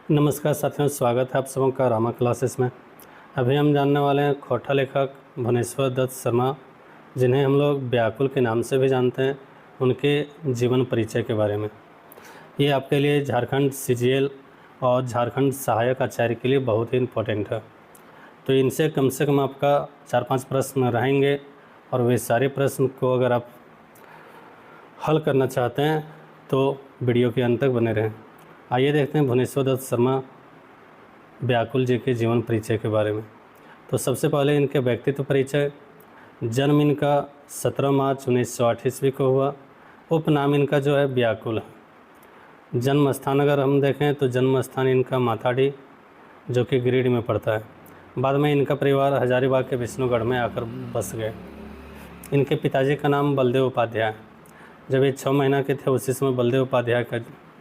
नमस्कार साथियों, स्वागत है आप सबों का रामा क्लासेस में। अभी हम जानने वाले हैं खोटा लेखक भुवनेश्वर दत्त शर्मा, जिन्हें हम लोग व्याकुल के नाम से भी जानते हैं, उनके जीवन परिचय के बारे में। ये आपके लिए झारखंड सीजीएल और झारखंड सहायक आचार्य के लिए बहुत ही इम्पोर्टेंट है। तो इनसे कम से कम आपका 4-5 प्रश्न रहेंगे और वे सारे प्रश्न को अगर आप हल करना चाहते हैं तो वीडियो के अंत तक बने रहें। आइए देखते हैं भुवनेश्वर दत्त शर्मा व्याकुल जी के जीवन परिचय के बारे में। तो सबसे पहले इनके व्यक्तित्व परिचय। जन्म इनका 17 मार्च 1908 ईस्वी को हुआ। उपनाम इनका जो है व्याकुल है। जन्म स्थान अगर हम देखें तो जन्म स्थान इनका माथाडी, जो कि गिरिडीह में पड़ता है। बाद में इनका परिवार हजारीबाग के विष्णुगढ़ में आकर बस गए। इनके पिताजी का नाम बलदेव उपाध्याय। जब ये 6 महीना के थे उसी समय बलदेव उपाध्याय का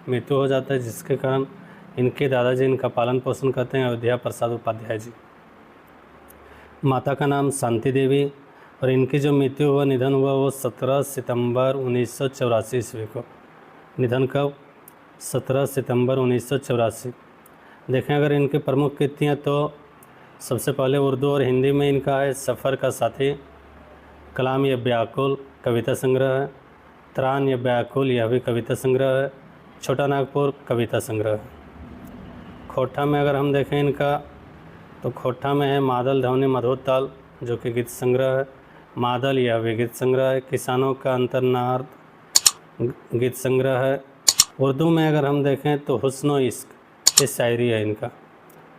मृत्यु हो जाता है, जिसके कारण इनके दादाजी इनका पालन पोषण करते हैं, अयोध्या प्रसाद उपाध्याय जी। माता का नाम शांति देवी और इनकी जो मृत्यु हुआ, निधन हुआ, वो 17 सितंबर 1984 ईस्वी को। निधन कब? 17 सितंबर 1984। देखें अगर इनकी प्रमुख कृतियाँ तो सबसे पहले उर्दू और हिंदी में इनका है सफ़र का साथी, कलाम या व्याकुल कविता संग्रह है, त्राण या व्याकुल यह भी कविता संग्रह है, छोटा नागपुर कविता संग्रह। खोटा में अगर हम देखें इनका तो खोटा में है मादल ध्वनि मधोताल, जो कि गीत संग्रह है, मादल यह भी गीत संग्रह है, किसानों का अंतर्नाद गीत संग्रह है। उर्दू में अगर हम देखें तो हुस्न इश्क ये शायरी है इनका,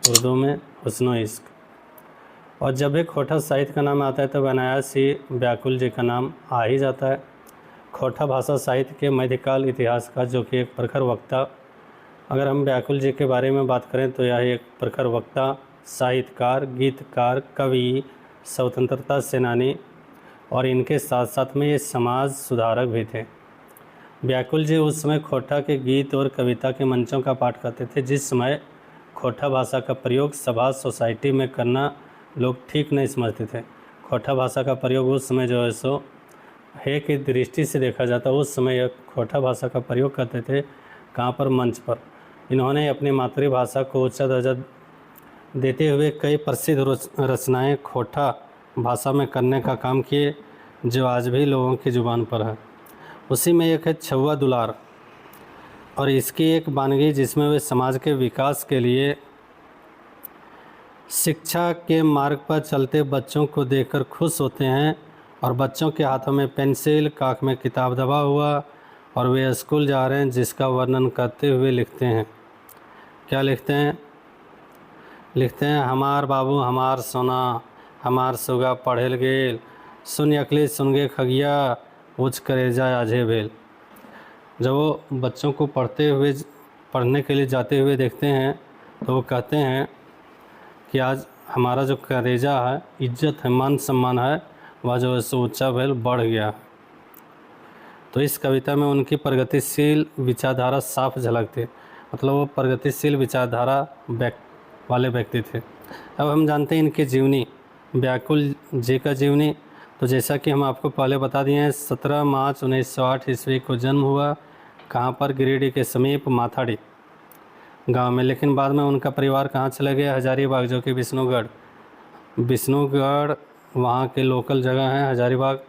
उर्दू में हुस्न इश्क। और जब भी खोटा साहित्य का नाम आता है तो अनायास ही व्याकुल जी का नाम आ ही जाता है। खोटा भाषा साहित्य के मध्यकाल इतिहास का जो कि एक प्रखर वक्ता, अगर हम व्याकुल जी के बारे में बात करें तो यह एक प्रखर वक्ता, साहित्यकार, गीतकार, कवि, स्वतंत्रता सेनानी और इनके साथ साथ में ये समाज सुधारक भी थे। व्याकुल जी उस समय खोटा के गीत और कविता के मंचों का पाठ करते थे, जिस समय खोटा भाषा का प्रयोग सभा सोसाइटी में करना लोग ठीक नहीं समझते थे। खोटा भाषा का प्रयोग उस समय जो है सो है की दृष्टि से देखा जाता, उस समय यह खोटा भाषा का प्रयोग करते थे। कहाँ पर? मंच पर। इन्होंने अपनी मातृभाषा को उच्च दर्जा देते हुए कई प्रसिद्ध रचनाएं खोटा भाषा में करने का काम किए, जो आज भी लोगों की ज़ुबान पर है। उसी में एक है छुआ दुलार, और इसकी एक वानगी जिसमें वे समाज के विकास के लिए शिक्षा के मार्ग पर चलते बच्चों को देखकर खुश होते हैं, और बच्चों के हाथों में पेंसिल, काख में किताब दबा हुआ और वे स्कूल जा रहे हैं, जिसका वर्णन करते हुए लिखते हैं। क्या लिखते हैं? लिखते हैं, हमार बाबू हमार सोना, हमार सुगा पढ़ेल गेल, सुन अकली सुनगे खगिया, उच्च करेजा आजे भेल। जब वो बच्चों को पढ़ने के लिए जाते हुए देखते हैं तो वो कहते हैं कि आज हमारा जो करेजा है, इज्जत है, मान सम्मान है, वह जो है सो ऊँचा भेल बढ़ गया। तो इस कविता में उनकी प्रगतिशील विचारधारा साफ झलकती, मतलब वो प्रगतिशील विचारधारा वाले व्यक्ति थे। अब हम जानते हैं इनकी जीवनी, व्याकुल जी का जीवनी। तो जैसा कि हम आपको पहले बता दिए हैं, 17 मार्च 1908 ईस्वी को जन्म हुआ। कहाँ पर? गिरिडीह के समीप माथाडी गांव में। लेकिन बाद में उनका परिवार कहाँ चले गया? हजारीबाग, जो कि विष्णुगढ़ वहाँ के लोकल जगह है। हजारीबाग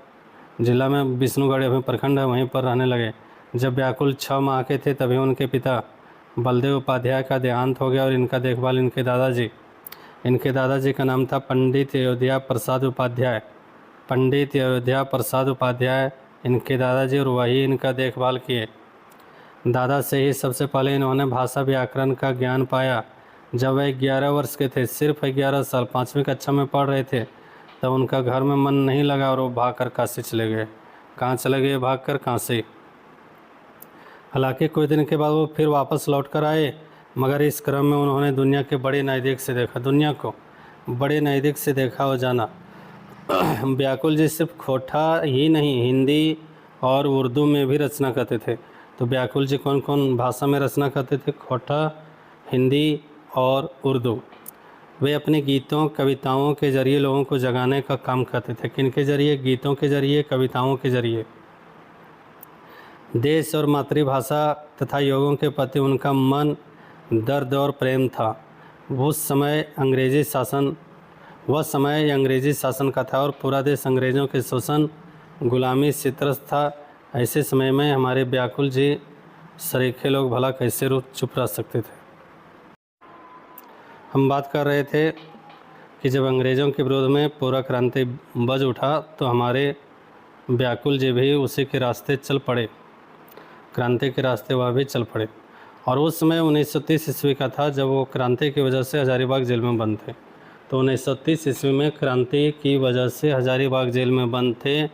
जिला में विष्णुगढ़ अभी प्रखंड है, वहीं पर रहने लगे। जब व्याकुल 6 माह के थे तभी उनके पिता बलदेव उपाध्याय का देहांत हो गया, और इनका देखभाल इनके दादाजी का नाम था पंडित अयोध्या प्रसाद उपाध्याय। पंडित अयोध्या प्रसाद उपाध्याय इनके दादाजी, और वही इनका देखभाल किए। दादा से ही सबसे पहले इन्होंने भाषा व्याकरण का ज्ञान पाया। जब वह 11 वर्ष के थे, सिर्फ 11 साल, 5वीं कक्षा में पढ़ रहे थे, तब उनका घर में मन नहीं लगा और वो भागकर काशी चले गए। कहाँ चले गए? भागकर काशी। हालांकि कुछ दिन के बाद वो फिर वापस लौट कर आए, मगर इस क्रम में उन्होंने दुनिया के बड़े नज़दीक से देखा, दुनिया को बड़े नज़दीक से देखा और जाना। व्याकुल जी सिर्फ खोटा ही नहीं, हिंदी और उर्दू में भी रचना करते थे। तो व्याकुल जी कौन कौन भाषा में रचना करते थे? खोटा, हिंदी और उर्दू। वे अपने गीतों, कविताओं के जरिए लोगों को जगाने का काम करते थे। किनके जरिए? गीतों के जरिए, कविताओं के जरिए। देश और मातृभाषा तथा योगों के प्रति उनका मन दर्द और प्रेम था। वह समय अंग्रेज़ी शासन का था और पूरा देश अंग्रेज़ों के शोषण गुलामी से त्रस्त था। ऐसे समय में हमारे व्याकुल जी सरीखे लोग भला कैसे चुप रह सकते थे। हम बात कर रहे थे कि जब अंग्रेज़ों के विरोध में पूरा क्रांति बज उठा तो हमारे व्याकुल जी भी उसी के रास्ते चल पड़े, क्रांति के रास्ते वह भी चल पड़े। और उस समय 1930 ईस्वी का था जब वो क्रांति की वजह से हजारीबाग जेल में बंद थे। तो 1930 ईस्वी में क्रांति की वजह से हजारीबाग जेल में बंद थे।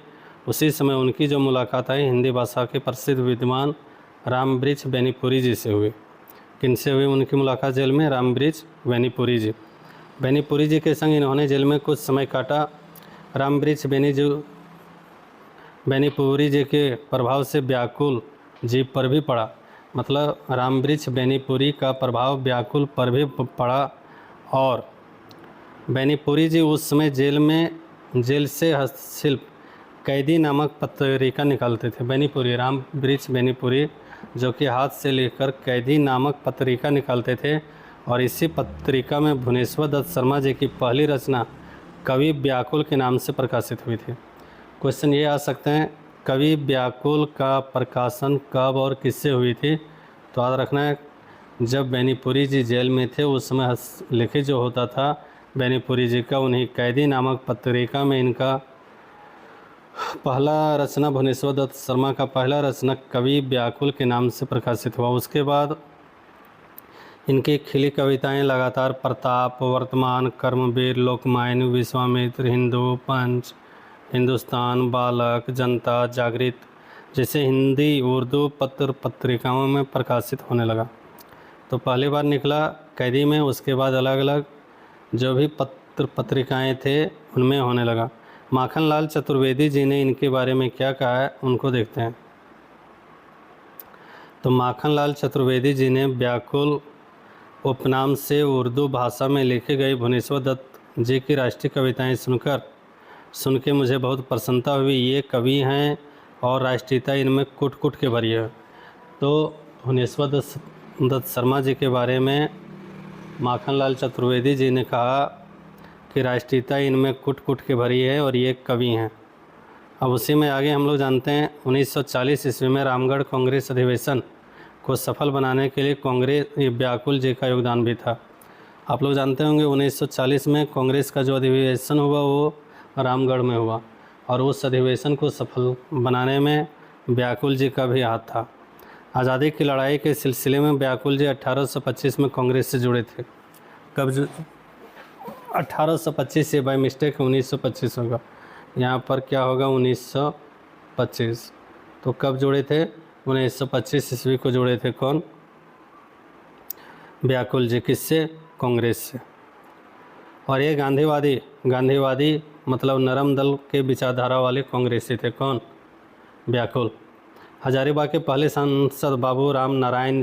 उसी समय उनकी जो मुलाकात आई हिंदी भाषा के प्रसिद्ध विद्वान रामवृक्ष बेनीपुरी जी से हुई। किनसे हुई उनकी मुलाकात जेल में? रामवृक्ष बेनीपुरी जी के संग इन्होंने जेल में कुछ समय काटा। रामवृक्ष बेनीपुरी जी के प्रभाव से व्याकुल जी पर भी पड़ा, मतलब रामवृक्ष बेनीपुरी का प्रभाव व्याकुल पर भी पड़ा। और बेनीपुरी जी उस समय जेल से हस्तशिल्प कैदी नामक पत्रिका निकालते थे। रामवृक्ष बेनीपुरी जो कि हाथ से लेकर कैदी नामक पत्रिका निकालते थे। और इसी पत्रिका में भुवनेश्वर दत्त शर्मा जी की पहली रचना कवि व्याकुल के नाम से प्रकाशित हुई थी। क्वेश्चन ये आ सकते हैं, कवि व्याकुल का प्रकाशन कब और किससे हुई थी? तो याद रखना है, जब बेनीपुरी जी जेल में थे उस समय लिखित जो होता था बेनीपुरी जी का, उन्हीं कैदी नामक पत्रिका में इनका पहला रचना भुवनेश्वर दत्त शर्मा का पहला रचना कवि व्याकुल के नाम से प्रकाशित हुआ। उसके बाद इनकी खिली कविताएं लगातार प्रताप, वर्तमान, कर्मवीर, लोकमान्य, विश्वामित्र, हिंदू, पंच, हिंदुस्तान, बालक, जनता, जागृत जैसे हिंदी उर्दू पत्र पत्रिकाओं में प्रकाशित होने लगा। तो पहली बार निकला कैदी में, उसके बाद अलग अलग जो भी पत्र पत्रिकाएं थे उनमें होने लगा। माखनलाल चतुर्वेदी जी ने इनके बारे में क्या कहा है उनको देखते हैं। तो माखनलाल चतुर्वेदी जी ने व्याकुल उपनाम से उर्दू भाषा में लिखी गई भुवनेश्वर दत्त जी की राष्ट्रीय कविताएं सुन के मुझे बहुत प्रसन्नता हुई। ये कवि हैं और राष्ट्रीयता इनमें कुट कुट के भरी है। तो भुवनेश्वर दत्त शर्मा जी के बारे में माखनलाल चतुर्वेदी जी ने कहा कि राष्ट्रीयता इनमें कुट कुट के भरी है और ये कवि हैं। अब उसी में आगे हम लोग जानते हैं 1940 ईस्वी में रामगढ़ कांग्रेस अधिवेशन को सफल बनाने के लिए व्याकुल जी का योगदान भी था। आप लोग जानते होंगे 1940 में कांग्रेस का जो अधिवेशन हुआ वो रामगढ़ में हुआ और उस अधिवेशन को सफल बनाने में व्याकुल जी का भी हाथ था। आज़ादी की लड़ाई के सिलसिले में व्याकुल जी 1825 में कांग्रेस से जुड़े थे। कब 1825 से बाय मिस्टेक 1925 होगा, यहाँ पर क्या होगा 1925। तो कब जुड़े थे? 1925 ईस्वी को जुड़े थे। कौन? व्याकुल जी। किससे? कांग्रेस से। और ये गांधीवादी मतलब नरम दल के विचारधारा वाले कांग्रेसी थे। कौन? व्याकुल। हजारीबाग के पहले सांसद बाबू राम नारायण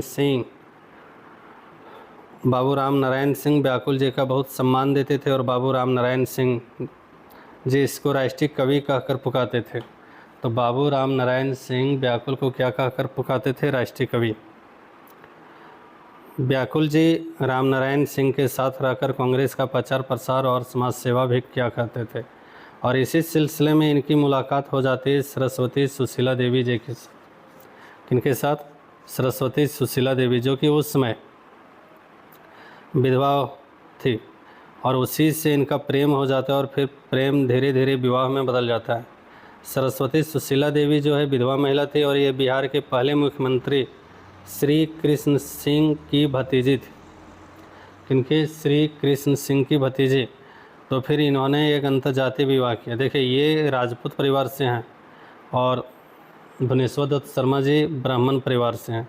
सिंह व्याकुल जी का बहुत सम्मान देते थे और बाबू राम नारायण सिंह जी इसको राष्ट्रीय कवि कहकर पुकारते थे। तो बाबू राम नारायण सिंह व्याकुल को क्या कहकर पुकारते थे? राष्ट्रीय कवि। व्याकुल जी राम नारायण सिंह के साथ रहकर कांग्रेस का प्रचार प्रसार और समाज सेवा भी किया करते थे। और इसी सिलसिले में इनकी मुलाकात हो जाती है सरस्वती सुशीला देवी जी के साथ। किनके साथ? सरस्वती सुशीला देवी, जो कि उस समय विधवा थी और उसी से इनका प्रेम हो जाता है और फिर प्रेम धीरे धीरे विवाह में बदल जाता है। सरस्वती सुशीला देवी जो है विधवा महिला थी और ये बिहार के पहले मुख्यमंत्री श्री कृष्ण सिंह की भतीजी थी। किनके? श्री कृष्ण सिंह की भतीजी। तो फिर इन्होंने एक अंतर्जातीय विवाह किया। देखिए ये राजपूत परिवार से हैं और भुवनेश्वर दत्त शर्मा जी ब्राह्मण परिवार से हैं।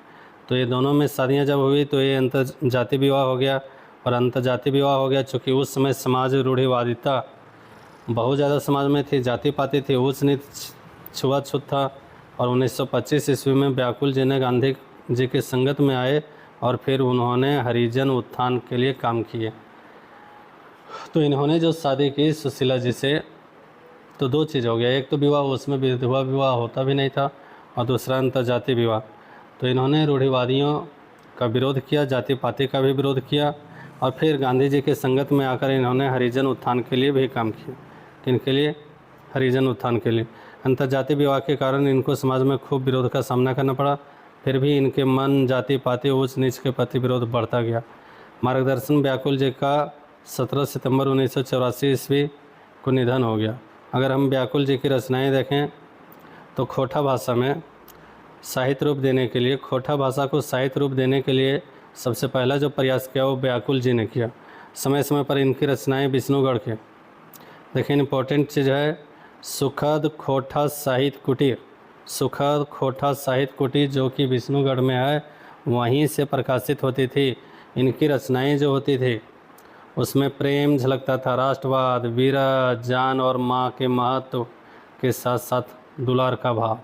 तो ये दोनों में शादियां जब हुई तो ये अंतर्जातीय विवाह हो गया। और अंतर्जातीय विवाह हो गया चूँकि उस समय समाज रूढ़िवादिता बहुत ज़्यादा समाज में थी, जाति पाति थी, उच्च नीच छुआछूत था। और 1925 ईस्वी में व्याकुल जी ने गांधी जी के संगत में आए और फिर उन्होंने हरिजन उत्थान के लिए काम किए। तो इन्होंने जो शादी की सुशीला जी से, तो दो चीज़ हो गया, एक तो विवाह, उसमें विधवा विवाह होता भी नहीं था, और दूसरा अंतर्जातीय विवाह। तो इन्होंने रूढ़िवादियों का विरोध किया, जाति पाति का भी विरोध किया, और फिर गांधी जी के संगत में आकर इन्होंने हरिजन उत्थान के लिए भी काम किया। किनके लिए? हरिजन उत्थान के लिए। अंतर्जातीय विवाह के कारण इनको समाज में खूब विरोध का सामना करना पड़ा, फिर भी इनके मन जाति पाति ऊंच नीच के प्रति विरोध बढ़ता गया। मार्गदर्शन व्याकुल जी का 17 सितंबर 1984 ईस्वी को निधन हो गया। अगर हम व्याकुल जी की रचनाएं देखें तो खोटा भाषा में साहित्य रूप देने के लिए, खोटा भाषा को साहित्य रूप देने के लिए सबसे पहला जो प्रयास किया वो व्याकुल जी ने किया। समय समय पर इनकी रचनाएं विष्णुगढ़ के, देखिए इम्पोर्टेंट चीज़ है, सुखद खोटा साहित्य कुटीर, सुखद खोटा साहित्य कुटीर जो कि विष्णुगढ़ में है, वहीं से प्रकाशित होती थी। इनकी रचनाएं जो होती थी उसमें प्रेम झलकता था, राष्ट्रवाद, वीरता, जान और माँ के महत्व के साथ साथ दुलार का भाव,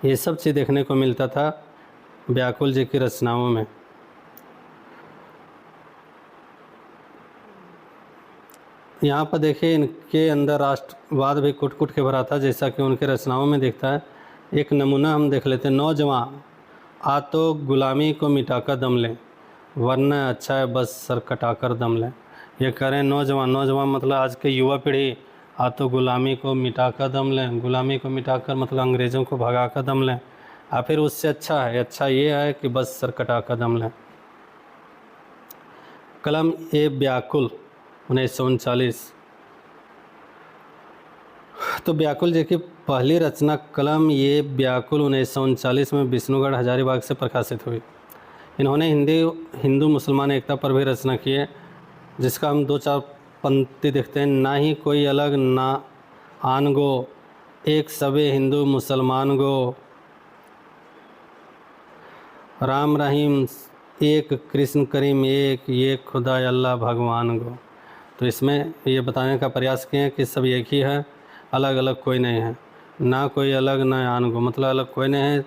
ये सब चीज़ देखने को मिलता था व्याकुल जी की रचनाओं में। यहाँ पर देखिए इनके अंदर राष्ट्रवाद भी कुट कुट के भरा था, जैसा कि उनके रचनाओं में दिखता है। एक नमूना हम देख लेते हैं, नौजवान आ तो गुलामी को मिटाकर दम लें, वरना अच्छा है बस सर कटाकर दम लें। ये करें नौजवान, नौजवान मतलब आज के युवा पीढ़ी, आ तो गुलामी को मिटाकर दम लें, गुलामी को मिटाकर मतलब अंग्रेज़ों को भगाकर दम लें, या फिर उससे अच्छा है, अच्छा ये है कि बस सर कटाकर दम लें। कलम ए व्याकुल 1939, तो व्याकुल जी की पहली रचना कलम ये व्याकुल 1939 में विष्णुगढ़ हजारीबाग से प्रकाशित हुई। इन्होंने हिंदू मुसलमान एकता पर भी रचना की है, जिसका हम 2-4 पंक्ति देखते हैं। ना ही कोई अलग ना आन गो, एक सबे हिंदू मुसलमान गो, राम रहीम एक, कृष्ण करीम एक, ये खुदा अल्लाह भगवान गो। तो इसमें ये बताने का प्रयास किए हैं कि सब एक ही है, अलग अलग कोई नहीं है, ना कोई अलग ना आन गो, मतलब अलग कोई नहीं है,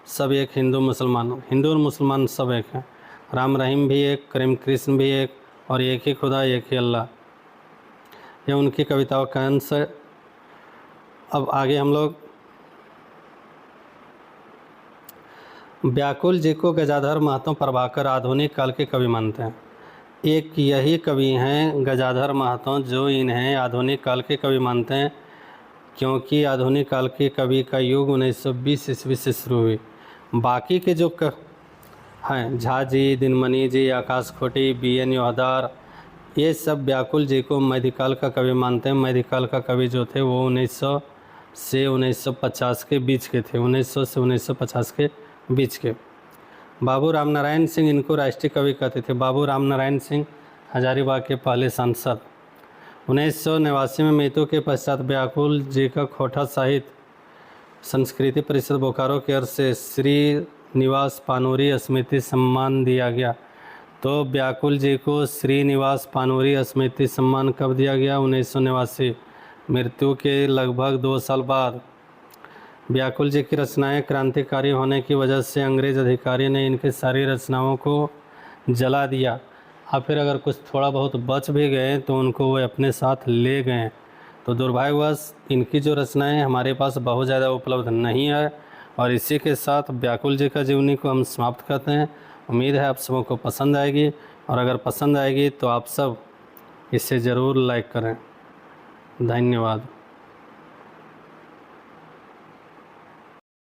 सब एक, हिंदू मुसलमान, हिंदू और मुसलमान सब एक हैं, राम रहीम भी एक, करीम कृष्ण भी एक, और एक ही खुदा एक ही अल्लाह। यह उनकी कविताओं का अंश है। अब आगे हम लोग व्याकुल जी को गजाधर महतो प्रभाकर आधुनिक काल के कवि मानते हैं। एक यही कवि हैं गजाधर महतो जो इन्हें आधुनिक काल के कवि मानते हैं, क्योंकि आधुनिक काल के कवि का युग 1920 ईस्वी से शुरू हुई। बाकी के जो हैं झा जी, दिनमणि जी, आकाश खोटी, BN योहदार, ये सब व्याकुल जी को मध्यकाल का कवि मानते हैं। मध्यकाल का कवि जो थे वो 1900 से 1950 के बीच के थे, 1900 से 1950 के बीच के। बाबू रामनारायण सिंह इनको राष्ट्रीय कवि कहते थे। बाबू रामनारायण सिंह हजारीबाग के पहले सांसद। 1989 में मृत्यु के पश्चात व्याकुल जी का खोटा साहित्य संस्कृति परिषद बोकारो की ओर से श्रीनिवास पानूरी स्मृति सम्मान दिया गया। तो व्याकुल जी को श्रीनिवास पानूरी स्मृति सम्मान कब दिया गया? 1989, मृत्यु के लगभग 2 साल बाद। व्याकुल जी की रचनाएं क्रांतिकारी होने की वजह से अंग्रेज अधिकारी ने इनकी सारी रचनाओं को जला दिया, और फिर अगर कुछ थोड़ा बहुत बच भी गए तो उनको वो अपने साथ ले गए। तो दुर्भाग्यवश इनकी जो रचनाएं हमारे पास बहुत ज़्यादा उपलब्ध नहीं है। और इसी के साथ व्याकुल जी का जीवनी को हम समाप्त करते हैं। उम्मीद है आप सबों को पसंद आएगी, और अगर पसंद आएगी तो आप सब इसे ज़रूर लाइक करें। धन्यवाद।